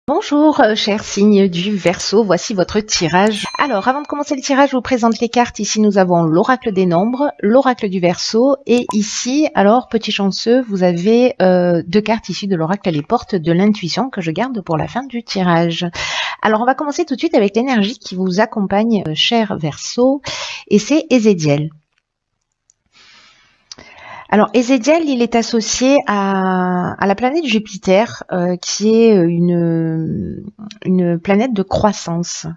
Bonjour, cher signe du Verseau, voici votre tirage. Alors, avant de commencer le tirage, je vous présente les cartes. Ici, nous avons l'oracle des nombres, l'oracle du Verseau, et ici, alors, petit chanceux, vous avez deux cartes issues de l'oracle Les Portes de l'Intuition que je garde pour la fin du tirage. Alors, on va commencer tout de suite avec l'énergie qui vous accompagne, cher Verseau, et c'est Ézéchiel. Alors, Ézéchiel, il est associé à la planète Jupiter, qui est une planète de croissance.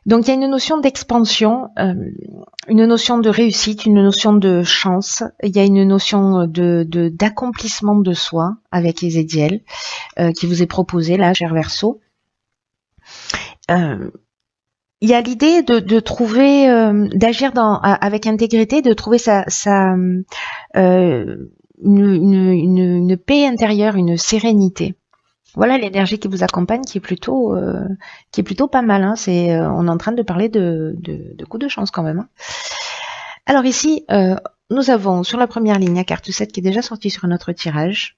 Donc, il y a une notion d'expansion, une notion de réussite, une notion de chance. Il y a une notion d'accomplissement de soi avec Ézéchiel, qui vous est proposé là, cher Verseau. Il y a l'idée de trouver, d'agir avec intégrité, de trouver une paix intérieure, une sérénité. Voilà l'énergie qui vous accompagne, qui est plutôt pas mal. Hein. On est en train de parler de coups de chance quand même. Hein. Alors ici, nous avons sur la première ligne la carte 7 qui est déjà sortie sur notre tirage,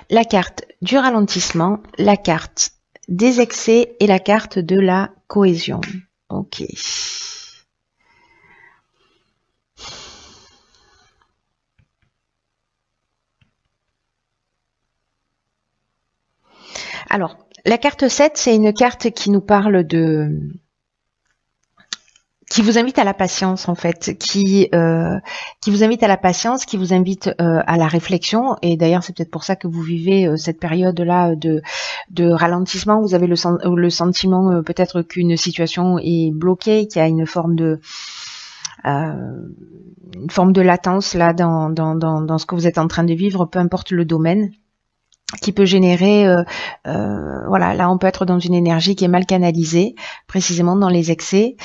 la carte du ralentissement, la carte des excès et la carte de la cohésion. Ok. Alors, la carte 7, c'est une carte qui nous parle qui vous invite à la patience en fait, qui vous invite à la patience, qui vous invite à la réflexion. Et d'ailleurs, c'est peut-être pour ça que vous vivez cette période-là de ralentissement. Vous avez le sentiment peut-être qu'une situation est bloquée, qu'il y a une forme de latence là dans ce que vous êtes en train de vivre, peu importe le domaine, qui peut générer, voilà, là on peut être dans une énergie qui est mal canalisée, précisément dans les excès.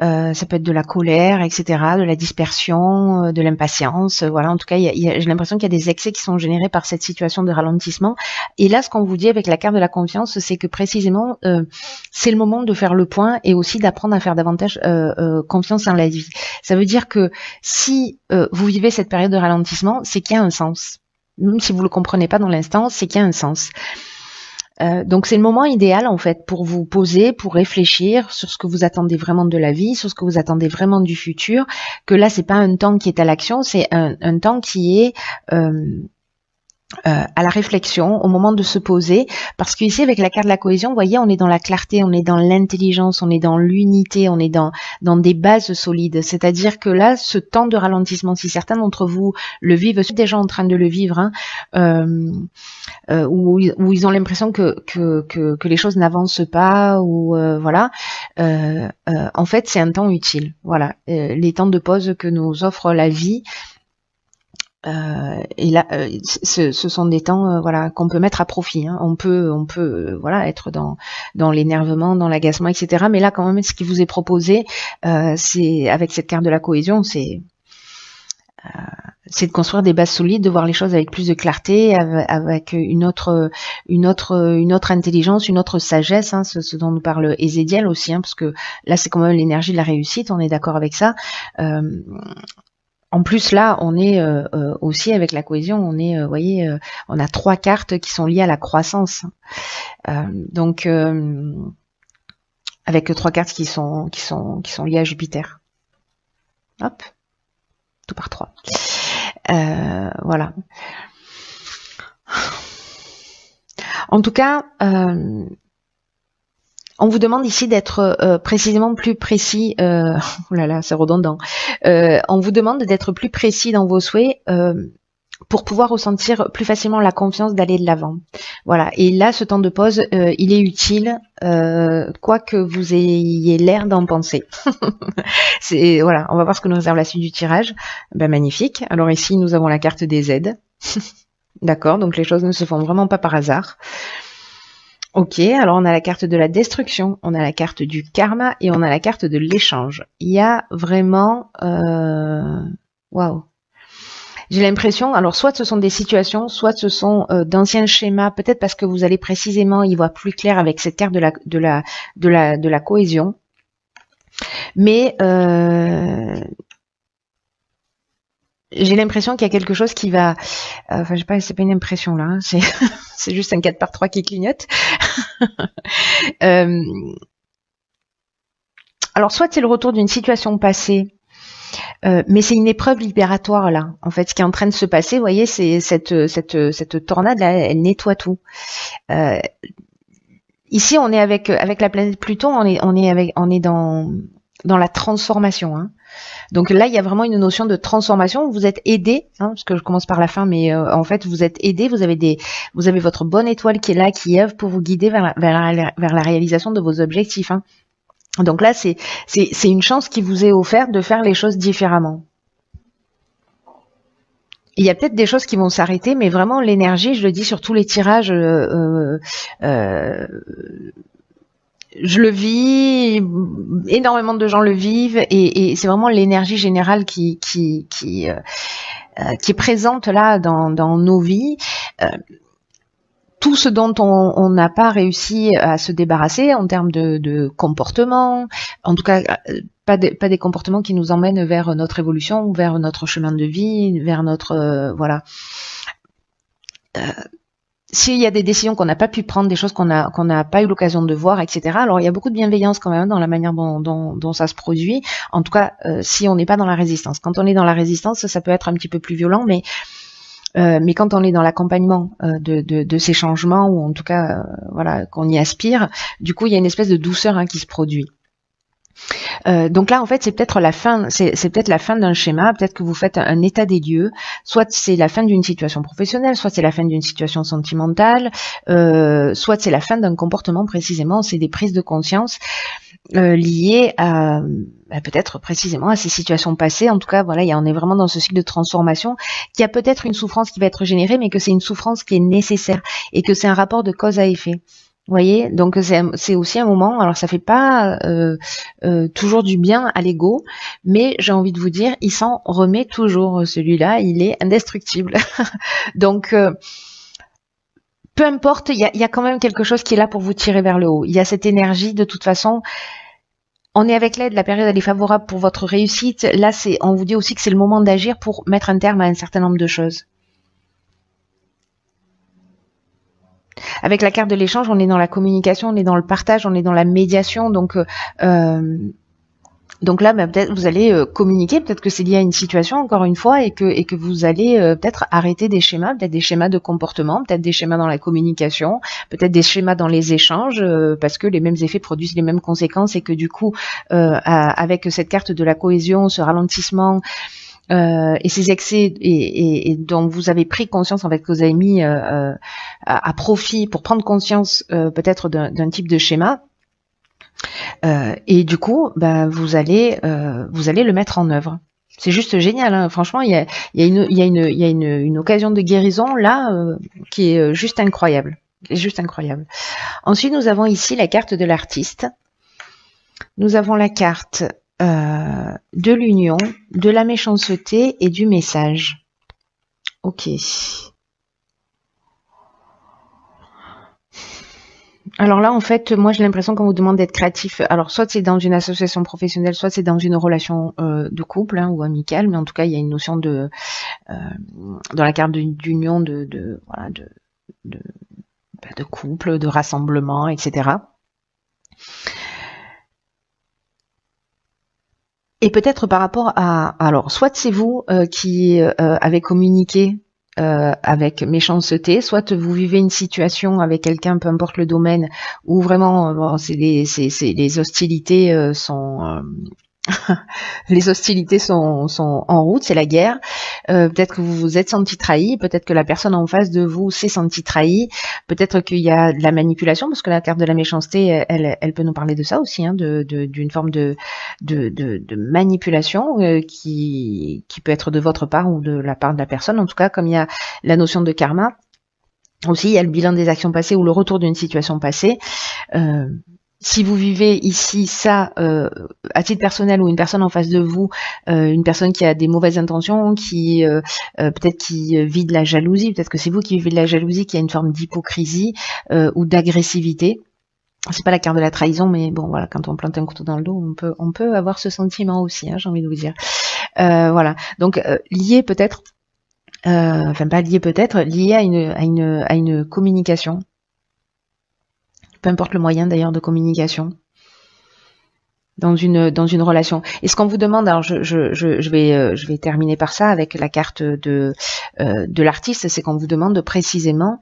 Ça peut être de la colère, etc., de la dispersion, de l'impatience. Voilà, en tout cas, j'ai l'impression qu'il y a des excès qui sont générés par cette situation de ralentissement. Et là, ce qu'on vous dit avec la carte de la confiance, c'est que précisément, c'est le moment de faire le point et aussi d'apprendre à faire davantage confiance en la vie. Ça veut dire que si vous vivez cette période de ralentissement, c'est qu'il y a un sens. Même si vous ne le comprenez pas dans l'instant, c'est qu'il y a un sens. Donc c'est le moment idéal en fait pour vous poser, pour réfléchir sur ce que vous attendez vraiment de la vie, sur ce que vous attendez vraiment du futur. Que là c'est pas un temps qui est à l'action, c'est un temps qui est à la réflexion, au moment de se poser, parce qu'ici avec la carte de la cohésion, vous voyez, on est dans la clarté, on est dans l'intelligence, on est dans l'unité, on est dans des bases solides. C'est-à-dire que là, ce temps de ralentissement, si certains d'entre vous le vivent, sont déjà en train de le vivre, hein, où ils ont l'impression que les choses n'avancent pas, ou voilà. En fait, c'est un temps utile. Voilà, les temps de pause que nous offre la vie. Et là, ce sont des temps, voilà, qu'on peut mettre à profit. Hein. On peut, voilà, être dans l'énervement, dans l'agacement, etc. Mais là, quand même, ce qui vous est proposé, c'est avec cette carte de la cohésion, c'est de construire des bases solides, de voir les choses avec plus de clarté, avec une autre intelligence, une autre sagesse, hein, ce dont nous parle Ézéchiel aussi, hein, parce que là, c'est quand même l'énergie de la réussite. On est d'accord avec ça. En plus, là, on est aussi avec la cohésion, on est, voyez, on a 3 cartes qui sont liées à la croissance. Donc, avec 3 cartes qui sont liées à Jupiter. Hop, tout par 3. Voilà. En tout cas, on vous demande ici d'être précisément plus précis. Oh là là, c'est redondant. On vous demande d'être plus précis dans vos souhaits pour pouvoir ressentir plus facilement la confiance d'aller de l'avant. Voilà. Et là, ce temps de pause, il est utile, quoi que vous ayez l'air d'en penser. Voilà. On va voir ce que nous réserve la suite du tirage. Ben, magnifique. Alors ici, nous avons la carte des aides. D'accord. Donc les choses ne se font vraiment pas par hasard. Ok, alors on a la carte de la destruction, on a la carte du karma et on a la carte de l'échange. Il y a vraiment... Waouh. J'ai l'impression, alors soit ce sont des situations, soit ce sont d'anciens schémas, peut-être parce que vous allez précisément y voir plus clair avec cette carte de la cohésion. Mais j'ai l'impression qu'il y a quelque chose qui va, enfin, je sais pas, c'est pas une impression là, hein, c'est c'est juste un 4x3 qui clignote. Euh, alors, soit c'est le retour d'une situation passée, mais c'est une épreuve libératoire là. En fait, ce qui est en train de se passer, vous voyez, c'est cette tornade là, elle nettoie tout. Euh, Ici, on est avec la planète Pluton, on est dans la transformation. Hein. Donc là, il y a vraiment une notion de transformation. Vous êtes aidé, hein, parce que je commence par la fin, mais en fait, vous êtes aidé. Vous avez votre bonne étoile qui est là, qui œuvre pour vous guider vers la réalisation de vos objectifs. Hein. Donc là, c'est une chance qui vous est offerte de faire les choses différemment. Il y a peut-être des choses qui vont s'arrêter, mais vraiment l'énergie, je le dis sur tous les tirages, je le vis, énormément de gens le vivent, et c'est vraiment l'énergie générale qui est présente là dans nos vies. Tout ce dont on n'a pas réussi à se débarrasser en termes de comportement, en tout cas pas des comportements qui nous emmènent vers notre évolution, vers notre chemin de vie, vers notre voilà. S'il y a des décisions qu'on n'a pas pu prendre, des choses qu'on n'a pas eu l'occasion de voir, etc. Alors il y a beaucoup de bienveillance quand même dans la manière dont ça se produit. En tout cas, si on n'est pas dans la résistance. Quand on est dans la résistance, ça peut être un petit peu plus violent, mais quand on est dans l'accompagnement de ces changements, ou en tout cas voilà, qu'on y aspire, du coup il y a une espèce de douceur qui se produit. Donc là, en fait, c'est peut-être la fin, c'est peut-être la fin d'un schéma. Peut-être que vous faites un état des lieux. Soit c'est la fin d'une situation professionnelle, soit c'est la fin d'une situation sentimentale, soit c'est la fin d'un comportement précisément. C'est des prises de conscience liées à peut-être précisément à ces situations passées. En tout cas, voilà, on est vraiment dans ce cycle de transformation qui a peut-être une souffrance qui va être générée, mais que c'est une souffrance qui est nécessaire et que c'est un rapport de cause à effet. Vous voyez, donc c'est aussi un moment. Alors ça fait pas toujours du bien à l'ego, mais j'ai envie de vous dire, il s'en remet toujours. Celui-là, il est indestructible. Donc peu importe, il y a quand même quelque chose qui est là pour vous tirer vers le haut. Il y a cette énergie de toute façon. On est avec l'aide, la période elle est favorable pour votre réussite. Là, on vous dit aussi que c'est le moment d'agir pour mettre un terme à un certain nombre de choses. Avec la carte de l'échange, on est dans la communication, on est dans le partage, on est dans la médiation. Donc là, peut-être vous allez communiquer, peut-être que c'est lié à une situation, encore une fois, et que vous allez peut-être arrêter des schémas, peut-être des schémas de comportement, peut-être des schémas dans la communication, peut-être des schémas dans les échanges, parce que les mêmes effets produisent les mêmes conséquences, et que du coup, avec cette carte de la cohésion, ce ralentissement, et ces excès et dont vous avez pris conscience, en fait, que vous avez mis à profit pour prendre conscience peut-être d'un type de schéma, et du coup vous allez le mettre en œuvre. C'est juste génial, hein. Franchement, il y a une occasion de guérison là qui est juste incroyable. Ensuite, nous avons ici la carte de l'artiste. Nous avons la carte de l'union, de la méchanceté et du message. Ok. Alors là, en fait, moi j'ai l'impression qu'on vous demande d'être créatif. Alors soit c'est dans une association professionnelle, soit c'est dans une relation de couple ou amicale, mais en tout cas il y a une notion de dans la carte d'union de couple, de rassemblement, etc. Et peut-être par rapport à, alors, soit c'est vous qui avez communiqué avec méchanceté, soit vous vivez une situation avec quelqu'un, peu importe le domaine, où vraiment, les hostilités sont les hostilités sont en route, c'est la guerre. Peut-être que vous vous êtes senti trahi, peut-être que la personne en face de vous s'est sentie trahie, peut-être qu'il y a de la manipulation, parce que la carte de la méchanceté, elle peut nous parler de ça aussi, d'une forme de manipulation qui peut être de votre part ou de la part de la personne. En tout cas, comme il y a la notion de karma, aussi il y a le bilan des actions passées ou le retour d'une situation passée. Si vous vivez ici ça à titre personnel, ou une personne en face de vous, une personne qui a des mauvaises intentions, qui peut-être qui vit de la jalousie, peut-être que c'est vous qui vivez de la jalousie, qui a une forme d'hypocrisie ou d'agressivité. C'est pas la carte de la trahison, mais bon voilà, quand on plante un couteau dans le dos, on peut avoir ce sentiment aussi, j'ai envie de vous dire. Voilà. Donc lié peut-être, enfin pas lié peut-être, lié à une communication. Peu importe le moyen d'ailleurs de communication. Dans une relation. Et ce qu'on vous demande, alors je vais terminer par ça avec la carte de l'artiste, c'est qu'on vous demande précisément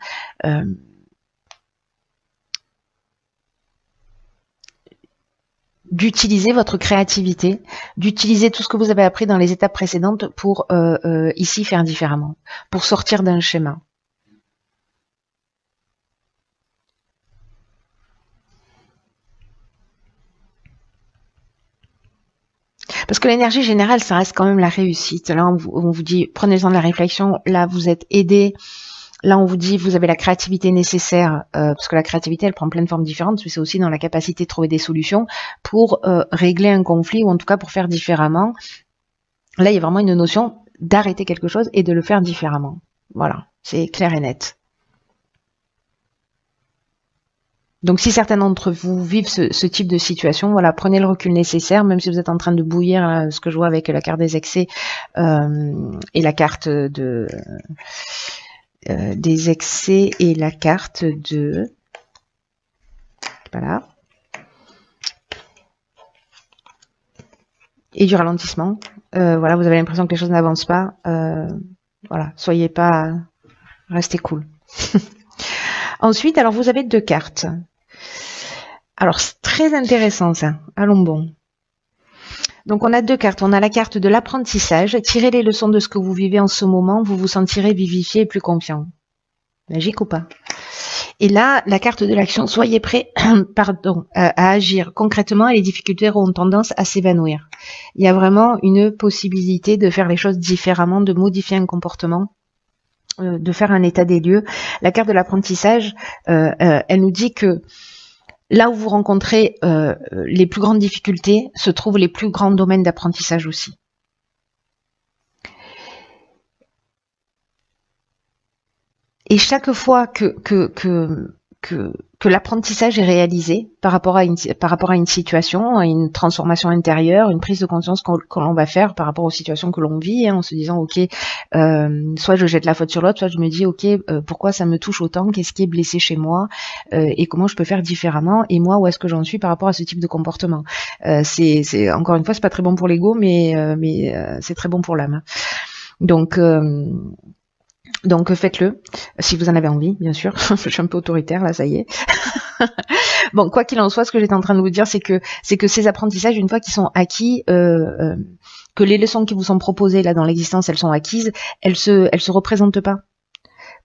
d'utiliser votre créativité, d'utiliser tout ce que vous avez appris dans les étapes précédentes pour ici faire différemment, pour sortir d'un schéma. Parce que l'énergie générale, ça reste quand même la réussite. Là, on vous dit, prenez le temps de la réflexion. Là, vous êtes aidé. Là, on vous dit, vous avez la créativité nécessaire, parce que la créativité, elle prend plein de formes différentes, mais c'est aussi dans la capacité de trouver des solutions pour régler un conflit, ou en tout cas pour faire différemment. Là, il y a vraiment une notion d'arrêter quelque chose et de le faire différemment. Voilà, c'est clair et net. Donc si certains d'entre vous vivent ce type de situation, voilà, prenez le recul nécessaire, même si vous êtes en train de bouillir, là, ce que je vois avec la carte des excès et la carte de des excès et la carte de voilà et du ralentissement. Voilà, vous avez l'impression que les choses n'avancent pas. Voilà, soyez pas, restez cool. Ensuite, alors vous avez 2 cartes. Alors, c'est très intéressant ça. Allons bon. Donc, on a 2 cartes. On a la carte de l'apprentissage. Tirez les leçons de ce que vous vivez en ce moment. Vous vous sentirez vivifié et plus confiant. Magique ou pas? Et là, la carte de l'action. Soyez prêts à agir concrètement et les difficultés auront tendance à s'évanouir. Il y a vraiment une possibilité de faire les choses différemment, de modifier un comportement, de faire un état des lieux. La carte de l'apprentissage, elle nous dit que là où vous rencontrez les plus grandes difficultés, se trouvent les plus grands domaines d'apprentissage aussi. Et chaque fois que l'apprentissage est réalisé par rapport à une situation, à une transformation intérieure, une prise de conscience que l'on va faire par rapport aux situations que l'on vit, hein, en se disant ok, soit je jette la faute sur l'autre, soit je me dis ok, pourquoi ça me touche autant, qu'est-ce qui est blessé chez moi, et comment je peux faire différemment, et moi où est-ce que j'en suis par rapport à ce type de comportement. C'est encore une fois, c'est pas très bon pour l'ego, mais c'est très bon pour l'âme. Donc faites-le, si vous en avez envie, bien sûr. Je suis un peu autoritaire, là, ça y est. Bon, quoi qu'il en soit, ce que j'étais en train de vous dire, c'est que ces apprentissages, une fois qu'ils sont acquis, que les leçons qui vous sont proposées là dans l'existence, elles sont acquises, elles se représentent pas.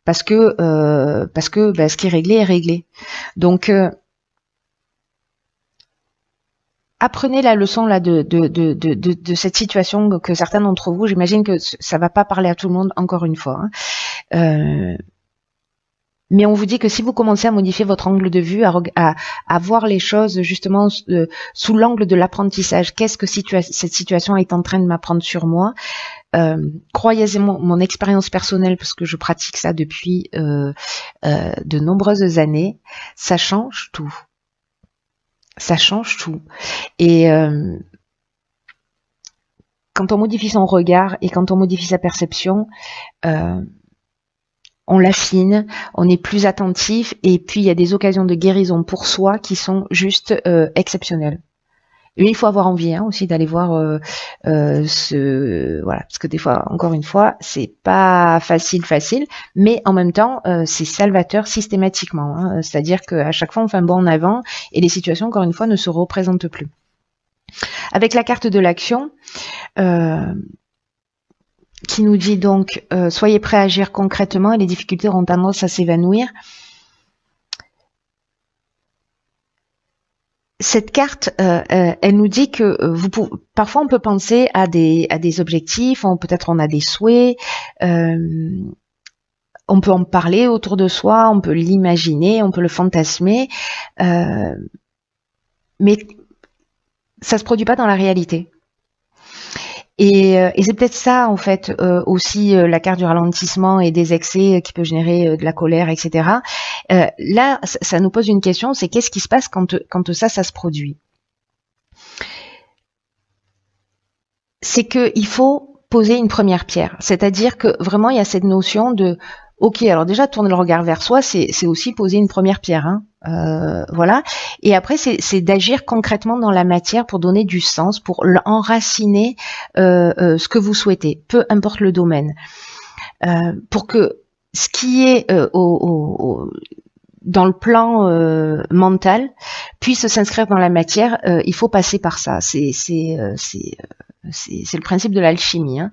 Parce que ce qui est réglé est réglé. Donc apprenez la leçon là de cette situation que certains d'entre vous, j'imagine que ça va pas parler à tout le monde encore une fois. Hein. Mais on vous dit que si vous commencez à modifier votre angle de vue, à voir les choses justement sous l'angle de l'apprentissage, qu'est-ce que cette situation est en train de m'apprendre sur moi, croyez-moi, mon expérience personnelle, parce que je pratique ça depuis de nombreuses années, ça change tout. Ça change tout. Et quand on modifie son regard et quand on modifie sa perception, on l'affine, on est plus attentif, et puis il y a des occasions de guérison pour soi qui sont juste exceptionnelles. Et il faut avoir envie hein, aussi d'aller voir voilà, parce que des fois, encore une fois, c'est pas facile, mais en même temps, c'est salvateur systématiquement. Hein, c'est-à-dire qu'à chaque fois, on fait un bond en avant et les situations, encore une fois, ne se représentent plus. Avec la carte de l'action, qui nous dit donc soyez prêts à agir concrètement et les difficultés auront tendance à s'évanouir. Cette carte, elle nous dit que parfois on peut penser à des objectifs, peut-être on a des souhaits, on peut en parler autour de soi, on peut l'imaginer, on peut le fantasmer, mais ça se produit pas dans la réalité. Et c'est peut-être ça, en fait, aussi la carte du ralentissement et des excès qui peut générer de la colère, etc. Là, ça nous pose une question, c'est qu'est-ce qui se passe quand ça se produit? c'est que il faut poser une première pierre. C'est-à-dire que vraiment, il y a cette notion de ok, alors déjà tourner le regard vers soi, c'est aussi poser une première pierre, hein. Voilà. Et après, c'est d'agir concrètement dans la matière pour donner du sens, pour enraciner ce que vous souhaitez, peu importe le domaine, pour que ce qui est dans le plan mental puisse s'inscrire dans la matière. Il faut passer par ça. C'est le principe de l'alchimie, hein.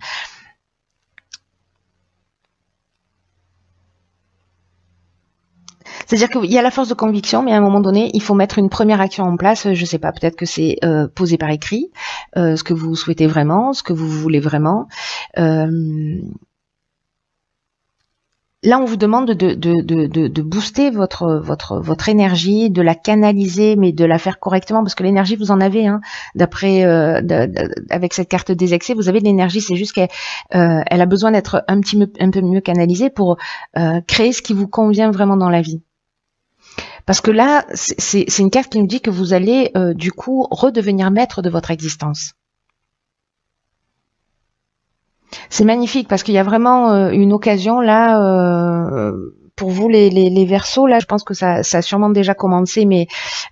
C'est-à-dire qu'il y a la force de conviction, mais à un moment donné, il faut mettre une première action en place. Je sais pas, peut-être que c'est poser par écrit ce que vous souhaitez vraiment, ce que vous voulez vraiment. Là, on vous demande de booster votre énergie, de la canaliser, mais de la faire correctement, parce que l'énergie, vous en avez, hein, d'après avec cette carte des excès, vous avez de l'énergie, c'est juste qu'elle elle a besoin d'être un peu mieux canalisée pour créer ce qui vous convient vraiment dans la vie. Parce que là, c'est une carte qui nous dit que vous allez du coup redevenir maître de votre existence. C'est magnifique parce qu'il y a vraiment une occasion là pour vous les Verseaux. Là, je pense que ça a sûrement déjà commencé, mais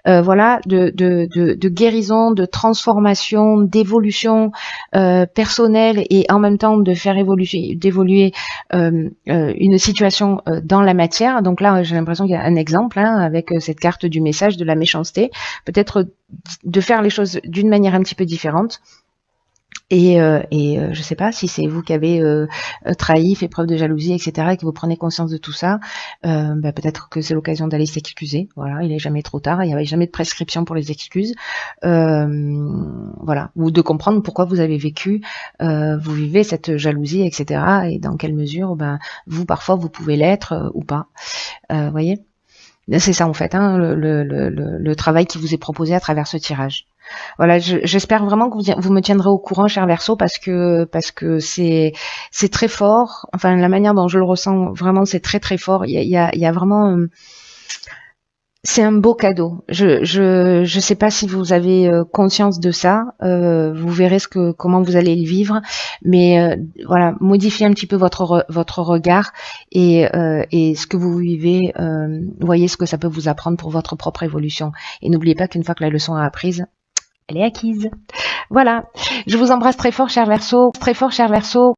voilà, de guérison, de transformation, d'évolution personnelle et en même temps de faire d'évoluer une situation dans la matière. Donc là, j'ai l'impression qu'il y a un exemple hein, avec cette carte du message de la méchanceté, peut-être de faire les choses d'une manière un petit peu différente. Et je sais pas si c'est vous qui avez trahi, fait preuve de jalousie, etc., et que vous prenez conscience de tout ça, peut-être que c'est l'occasion d'aller s'excuser. Voilà, il est jamais trop tard, il n'y avait jamais de prescription pour les excuses. Voilà, ou de comprendre pourquoi vous avez vécu, vous vivez cette jalousie, etc., et dans quelle mesure, vous parfois vous pouvez l'être ou pas. Voyez, c'est ça en fait, hein, le travail qui vous est proposé à travers ce tirage. Voilà, j'espère vraiment que vous me tiendrez au courant, cher Verseau, parce que c'est très fort. Enfin, la manière dont je le ressens, vraiment, c'est très très fort. Il y a vraiment, c'est un beau cadeau. Je sais pas si vous avez conscience de ça. Vous verrez comment vous allez le vivre, mais voilà, modifiez un petit peu votre regard et ce que vous vivez. Voyez ce que ça peut vous apprendre pour votre propre évolution. Et n'oubliez pas qu'une fois que la leçon est apprise, elle est acquise. Voilà. Je vous embrasse très fort, cher Verseau. Très fort, cher Verseau.